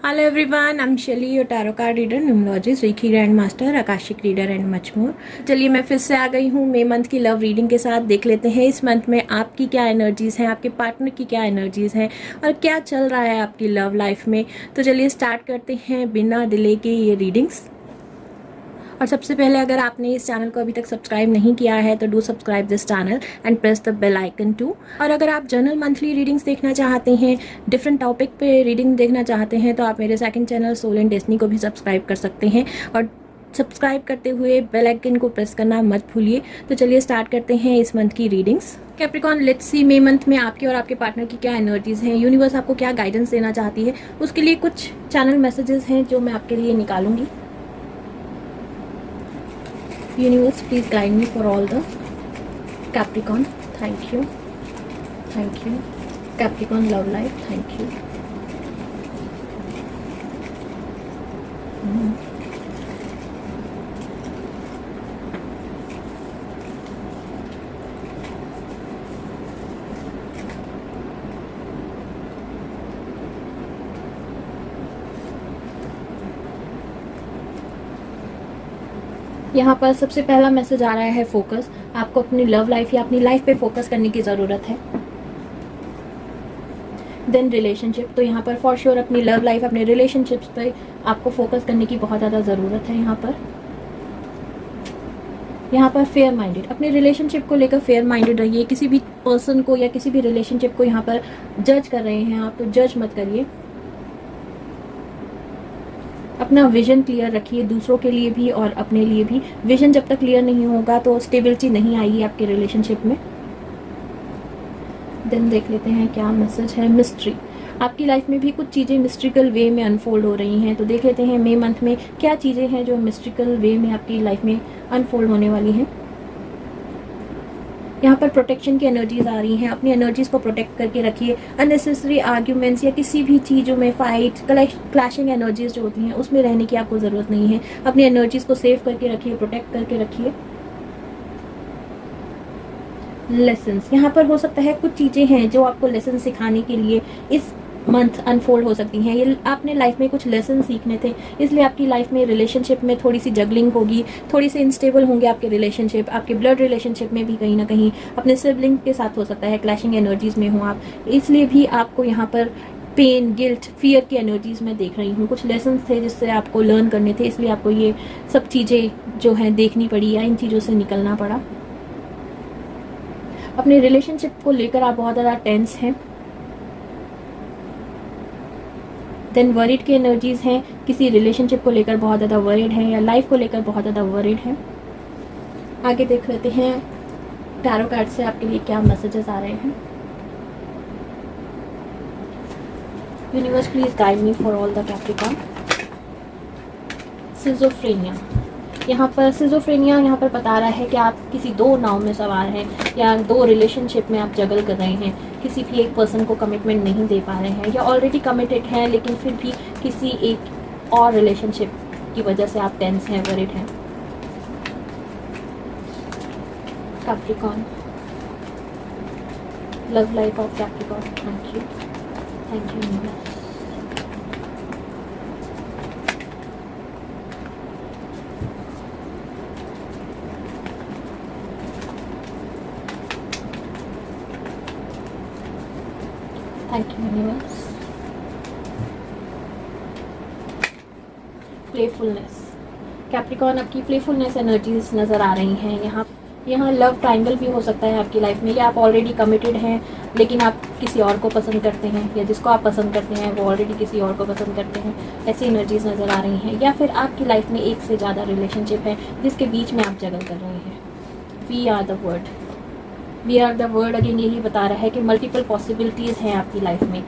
Hello everyone, I'm Shelly, your tarot card reader, numerologist, reiki grand master, Akashic reader and much more. चलिए मैं फिर से आ गई हूँ मई मंथ की लव रीडिंग के साथ। देख लेते हैं इस मंथ में आपकी क्या एनर्जीज हैं, आपके पार्टनर की क्या एनर्जीज हैं और क्या चल रहा है आपकी लव लाइफ में। तो चलिए स्टार्ट करते हैं बिना डिले के ये रीडिंग्स। और सबसे पहले अगर आपने इस चैनल को अभी तक सब्सक्राइब नहीं किया है तो do subscribe this channel and press the bell icon too. और अगर आप जनरल मंथली रीडिंग्स देखना चाहते हैं, डिफरेंट टॉपिक पे रीडिंग देखना चाहते हैं, तो आप मेरे second channel Soul and Destiny को भी सब्सक्राइब कर सकते हैं। और सब्सक्राइब करते हुए बेल आइकन को प्रेस करना मत भूलिए। तो चलिए स्टार्ट करते हैं इस मंथ की readings. Capricorn, let's see May month में आपके और आपके पार्टनर की क्या एनर्जीज हैं, यूनिवर्स आपको क्या गाइडेंस देना चाहती है, उसके लिए कुछ चैनल मैसेजेस हैं जो मैं आपके लिए निकालूंगी। Universe, please guide me for all the Capricorn. Thank you. Thank you. Capricorn love life. Thank you. यहाँ पर सबसे पहला मैसेज आ रहा है फोकस। आपको अपनी लव लाइफ या अपनी लाइफ पे फोकस करने की ज़रूरत है। देन रिलेशनशिप, तो यहाँ पर फॉर श्योर अपनी लव लाइफ, अपने रिलेशनशिप्स पे आपको फोकस करने की बहुत ज़्यादा ज़रूरत है। यहाँ पर फेयर माइंडेड, अपने रिलेशनशिप को लेकर फेयर माइंडेड रहिए। किसी भी पर्सन को या किसी भी रिलेशनशिप को यहाँ पर जज कर रहे हैं आप, तो जज मत करिए। अपना विजन क्लियर रखिए, दूसरों के लिए भी और अपने लिए भी। विजन जब तक क्लियर नहीं होगा तो स्टेबिलिटी नहीं आएगी आपके रिलेशनशिप में। देन देख लेते हैं क्या मैसेज है। मिस्ट्री, आपकी लाइफ में भी कुछ चीज़ें मिस्ट्रिकल वे में अनफोल्ड हो रही हैं। तो देख लेते हैं मई मंथ में क्या चीज़ें हैं जो मिस्ट्रिकल वे में आपकी लाइफ में अनफोल्ड होने वाली हैं। यहाँ पर प्रोटेक्शन की एनर्जीज आ रही हैं। अपनी एनर्जीज को प्रोटेक्ट करके रखिए। अननेसेसरी आर्ग्यूमेंट्स या किसी भी चीज़ों में फाइट, क्लैशिंग एनर्जीज जो होती हैं उसमें रहने की आपको ज़रूरत नहीं है। अपनी एनर्जीज को सेव करके रखिए, प्रोटेक्ट करके रखिए। लेसन्स, यहाँ पर हो सकता है कुछ चीज़ें हैं जो आपको लेसन सिखाने के लिए इस मंथ अनफोल्ड हो सकती हैं। ये आपने लाइफ में कुछ लेसन सीखने थे, इसलिए आपकी लाइफ में रिलेशनशिप में थोड़ी सी जगलिंग होगी, थोड़ी सी इनस्टेबल होंगे आपके रिलेशनशिप। आपके ब्लड रिलेशनशिप में भी कहीं ना कहीं अपने सिबलिंग के साथ हो सकता है क्लैशिंग एनर्जीज में हो आप, इसलिए भी आपको यहाँ पर पेन, गिल्ट, फियर की एनर्जीज में देख रही हूँ। कुछ लेसन थे जिससे आपको लर्न करने थे, इसलिए आपको ये सब चीज़ें जो हैं देखनी पड़ी या इन चीज़ों से निकलना पड़ा। अपने रिलेशनशिप को लेकर आप बहुत ज़्यादा टेंस हैं। देन वरीड की एनर्जीज हैं, किसी रिलेशनशिप को लेकर बहुत ज़्यादा वरीड हैं या लाइफ को लेकर बहुत ज़्यादा वरीड हैं। आगे देख लेते हैं टैरो कार्ड से आपके लिए क्या मैसेजेस आ रहे हैं। Universe, please guide me for all the Capricorn. Schizophrenia, यहाँ पर सिजोफ्रेनिया यहाँ पर बता रहा है कि आप किसी दो नाव में सवार हैं या दो रिलेशनशिप में आप जगल कर रहे हैं। किसी भी एक पर्सन को कमिटमेंट नहीं दे पा रहे हैं या ऑलरेडी कमिटेड हैं लेकिन फिर भी किसी एक और रिलेशनशिप की वजह से आप टेंस हैं, वरीड हैं। Capricorn, love life of Capricorn. Thank you, thank you. Thank you universe. Playfulness, Capricorn आपकी प्लेफुलनेस एनर्जीज नज़र आ रही हैं। यहाँ लव ट्रायंगल भी हो सकता है आपकी लाइफ में, या आप ऑलरेडी कमिटेड हैं लेकिन आप किसी और को पसंद करते हैं, या जिसको आप पसंद करते हैं वो ऑलरेडी किसी और को पसंद करते हैं। ऐसी एनर्जीज नज़र आ रही हैं। या फिर आपकी लाइफ में एक से ज़्यादा रिलेशनशिप है जिसके बीच में आप जगल कर रहे हैं। We are the word, we are the word again यही बता रहा है कि मल्टीपल पॉसिबिलिटीज़ हैं आपकी लाइफ में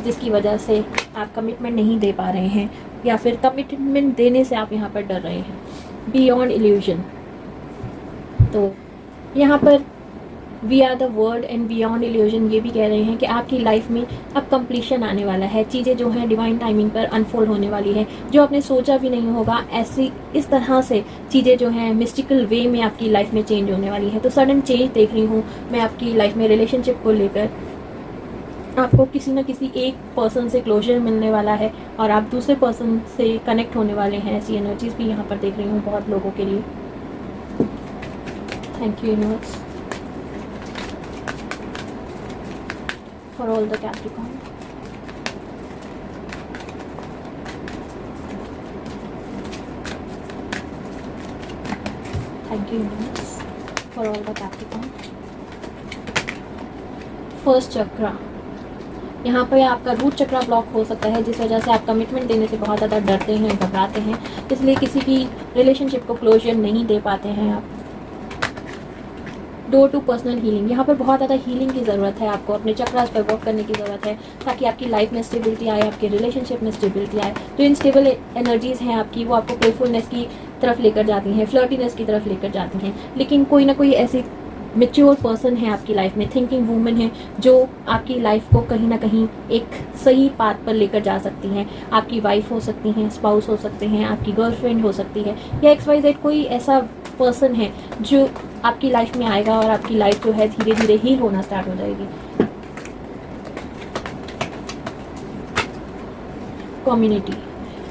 जिसकी वजह से आप कमिटमेंट नहीं दे पा रहे हैं या फिर कमिटमेंट देने से आप यहाँ पर डर रहे हैं। बियॉन्ड इल्यूजन, तो यहाँ पर we are the word and beyond illusion ये भी कह रहे हैं कि आपकी लाइफ में अब कंप्लीशन आने वाला है। चीज़ें जो हैं डिवाइन टाइमिंग पर अनफोल्ड होने वाली है, जो आपने सोचा भी नहीं होगा ऐसी इस तरह से चीज़ें जो हैं मिस्टिकल वे में आपकी लाइफ में चेंज होने वाली है। तो सडन चेंज देख रही हूँ मैं आपकी लाइफ में रिलेशनशिप को लेकर। आपको किसी न किसी एक पर्सन से क्लोजर मिलने वाला है और आप दूसरे पर्सन से कनेक्ट होने वाले हैं। ऐसी एनर्जीज भी यहाँ पर देख रही हूँ बहुत लोगों के लिए। Thank you universe for all the Capricorn. Thank you universe for all the Capricorn. First chakra, यहाँ पर आपका रूट चक्रा ब्लॉक हो सकता है, जिस वजह से आप कमिटमेंट देने से बहुत ज़्यादा डरते हैं, घबराते हैं, इसलिए किसी भी रिलेशनशिप को क्लोजर नहीं दे पाते हैं आप। डोर टू पर्सनल हीलिंग, यहाँ पर बहुत ज़्यादा हीलिंग की ज़रूरत है आपको, अपने चक्रास पर वर्क करने की ज़रूरत है ताकि आपकी लाइफ में स्टेबिलिटी आए, आपके रिलेशनशिप में स्टेबिलिटी आए। जो इनस्टेबल एनर्जीज़ हैं आपकी, वो आपको प्लेफुलनेस की तरफ लेकर जाती हैं, फ्लर्टीनेस की तरफ लेकर जाती हैं। लेकिन कोई ना कोई ऐसी मैच्योर पर्सन है आपकी लाइफ में, थिंकिंग वूमेन है, जो आपकी लाइफ को कहीं ना कहीं एक सही पाथ पर लेकर जा सकती हैं। आपकी वाइफ हो सकती हैं, स्पाउस हो सकते हैं, आपकी गर्लफ्रेंड हो सकती है, या XYZ कोई ऐसा पर्सन है जो आपकी लाइफ में आएगा और आपकी लाइफ जो है धीरे धीरे हील होना स्टार्ट हो जाएगी। कम्युनिटी,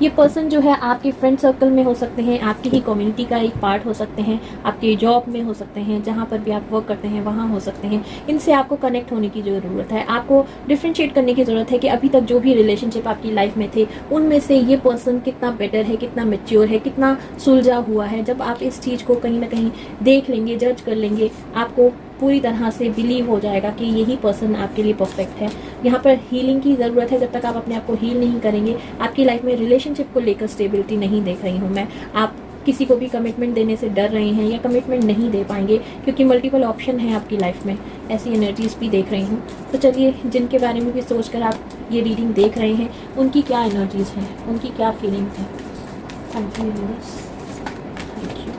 ये पर्सन जो है आपके फ्रेंड सर्कल में हो सकते हैं, आपकी ही कम्युनिटी का एक पार्ट हो सकते हैं, आपके जॉब में हो सकते हैं, जहाँ पर भी आप वर्क करते हैं वहाँ हो सकते हैं। इनसे आपको कनेक्ट होने की ज़रूरत है, आपको डिफ्रेंशिएट करने की ज़रूरत है कि अभी तक जो भी रिलेशनशिप आपकी लाइफ में थे उनमें से ये पर्सन कितना बेटर है, कितना मैच्योर है, कितना सुलझा हुआ है। जब आप इस चीज़ को कहीं ना कहीं देख लेंगे, जज कर लेंगे, आपको पूरी तरह से बिलीव हो जाएगा कि यही पर्सन आपके लिए परफेक्ट है। यहाँ पर हीलिंग की ज़रूरत है। जब तक आप अपने आप को हील नहीं करेंगे, आपकी लाइफ में रिलेशनशिप को लेकर स्टेबिलिटी नहीं देख रही हूँ मैं। आप किसी को भी कमिटमेंट देने से डर रहे हैं या कमिटमेंट नहीं दे पाएंगे, क्योंकि मल्टीपल ऑप्शन है आपकी लाइफ में। ऐसी एनर्जीज भी देख रही हूँ। तो चलिए, जिनके बारे में भी सोचकर आप ये रीडिंग देख रहे हैं, उनकी क्या एनर्जीज हैं, उनकी क्या फीलिंग्स हैं। Thank you universe, thank you.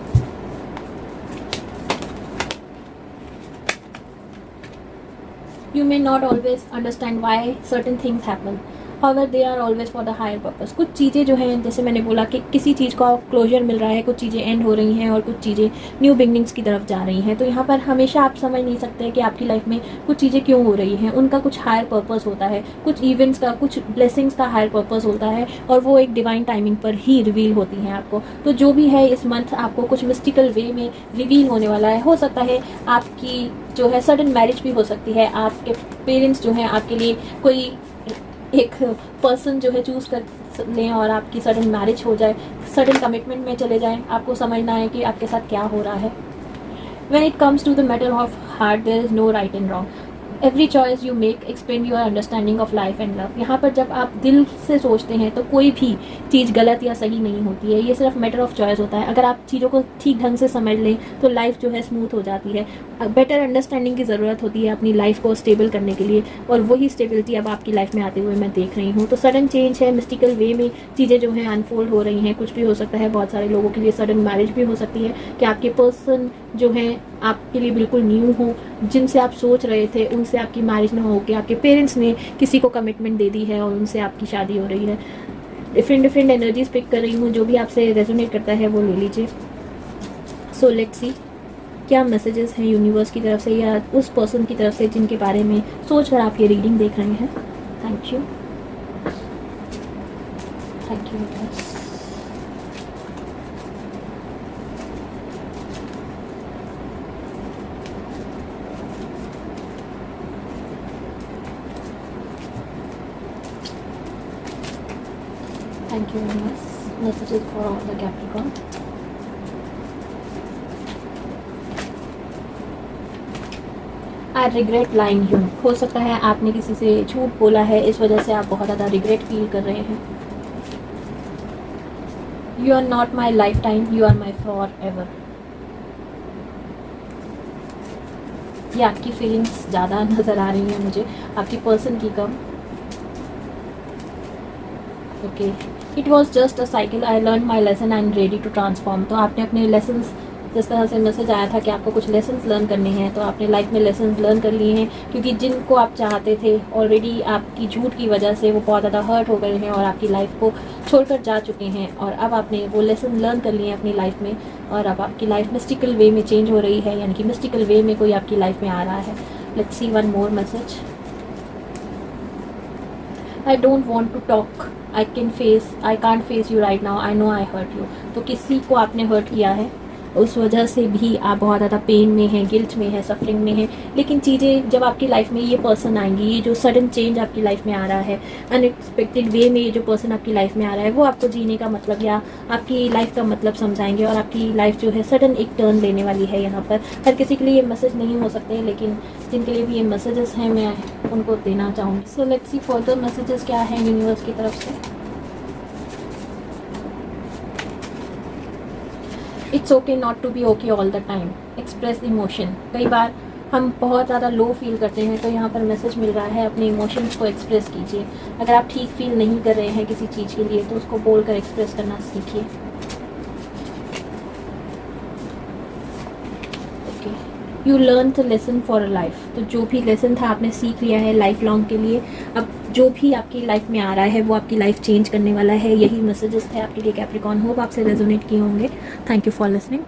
You may not always understand why certain things happen, however they are always for the higher purpose। कुछ चीज़ें जो हैं, जैसे मैंने बोला कि किसी चीज़ का क्लोजर मिल रहा है, कुछ चीज़ें एंड हो रही हैं और कुछ चीज़ें न्यू बिगनिंग्स की तरफ जा रही हैं। तो यहाँ पर हमेशा आप समझ नहीं सकते कि आपकी लाइफ में कुछ चीज़ें क्यों हो रही हैं, उनका कुछ हायर पर्पस होता है, कुछ इवेंट्स का, कुछ ब्लेसिंग्स का हायर पर्पस होता है, और वो एक डिवाइन टाइमिंग पर ही रिवील होती हैं आपको। तो जो भी है इस मंथ आपको कुछ मिस्टिकल वे में रिवील होने वाला है। हो सकता है आपकी जो है सडन मैरिज भी हो सकती है, आपके पेरेंट्स जो हैं आपके लिए कोई एक पर्सन जो है चूज़ कर लें और आपकी सडन मैरिज हो जाए, सडन कमिटमेंट में चले जाएं। आपको समझना है कि आपके साथ क्या हो रहा है। When it comes to the matter of heart, there is no right and wrong. Every choice you make expand your understanding of life and love। यहाँ पर जब आप दिल से सोचते हैं तो कोई भी चीज़ गलत या सही नहीं होती है, ये सिर्फ मैटर ऑफ चॉइस होता है। अगर आप चीज़ों को ठीक ढंग से समझ लें तो लाइफ जो है स्मूथ हो जाती है। बेटर अंडरस्टैंडिंग की ज़रूरत होती है अपनी लाइफ को स्टेबल करने के लिए, और वही स्टेबिलिटी अब आपकी लाइफ में आते हुए मैं देख रही हूँ। तो सडन चेंज है, मिस्टिकल वे में चीज़ें जो हैं अनफोल्ड हो रही हैं। कुछ भी हो सकता है, बहुत सारे लोगों के लिए सडन मैरिज भी हो सकती है कि आपके पर्सन जो हैं आपके लिए बिल्कुल न्यू हो, जिनसे आप सोच रहे थे उनसे आपकी मैरिज ना हो, कि आपके पेरेंट्स ने किसी को कमिटमेंट दे दी है और उनसे आपकी शादी हो रही है। डिफरेंट एनर्जीज पिक कर रही हूँ, जो भी आपसे रेजोनेट करता है वो ले लीजिए। सो लेट्स सी क्या मैसेजेस हैं यूनिवर्स की तरफ से या उस पर्सन की तरफ से जिनके बारे में सोचकर आप ये रीडिंग देख रहे हैं। Thank you, thank you universe. Thank you very much. Messages for all the Capricorn. I regret lying you। हो सकता है आपने किसी से झूठ बोला है, इस वजह से आप बहुत ज़्यादा रिग्रेट फील कर रहे हैं। You are not my lifetime, you are my forever। ये आपकी फीलिंग्स ज़्यादा नज़र आ रही हैं मुझे, आपकी पर्सन की कम। Okay, it was just a cycle, I learn my lesson and ready to transform. तो आपने अपने लेसन्स, जिस तरह से मैसेज आया था कि आपको कुछ लेसन्स लर्न करने हैं, तो आपने लाइफ में लेसन्स लर्न कर लिए हैं, क्योंकि जिनको आप चाहते थे ऑलरेडी आपकी झूठ की वजह से वो बहुत ज़्यादा हर्ट हो गए हैं और आपकी लाइफ को छोड़कर जा चुके हैं, और अब आपने वो लेसन लर्न कर लिए हैं अपनी लाइफ में, और अब आपकी लाइफ मिस्टिकल वे में चेंज हो रही है, यानी कि मिस्टिकल वे में कोई आपकी लाइफ में आ रहा है। Let's see one more message. I don't want to talk, I can't face you right now, I know I hurt you. तो किसी को आपने हर्ट किया है, उस वजह से भी आप बहुत ज़्यादा पेन में हैं, गिल्ट में हैं, सफरिंग में हैं। लेकिन चीज़ें जब आपकी लाइफ में ये पर्सन आएंगी, ये जो सडन चेंज आपकी लाइफ में आ रहा है, अनएक्सपेक्टेड वे में ये जो पर्सन आपकी लाइफ में आ रहा है, वो आपको जीने का मतलब या आपकी लाइफ का मतलब समझाएंगे और आपकी लाइफ जो है सडन एक टर्न लेने वाली है। यहाँ पर हर किसी के लिए ये मैसेज नहीं हो सकते, लेकिन जिनके लिए भी ये मैसेजेस हैं मैं उनको देना चाहूँगी। So let's see further messages क्या हैं यूनिवर्स की तरफ से। It's okay not to be okay all the time, express emotion. कई बार हम बहुत ज़्यादा लो फील करते हैं, तो यहाँ पर मैसेज मिल रहा है अपने इमोशंस को एक्सप्रेस कीजिए। अगर आप ठीक फील नहीं कर रहे हैं किसी चीज़ के लिए, तो उसको बोलकर एक्सप्रेस करना सीखिए। Okay, you learn the lesson for a life. तो जो भी लेसन था आपने सीख लिया है लाइफ लॉन्ग के लिए। अब जो भी आपकी लाइफ में आ रहा है वो आपकी लाइफ चेंज करने वाला है। यही मैसेजेस थे आपके लिए कैप्रिकॉर्न। होप आपसे रेजोनेट किए होंगे। Thank you for listening.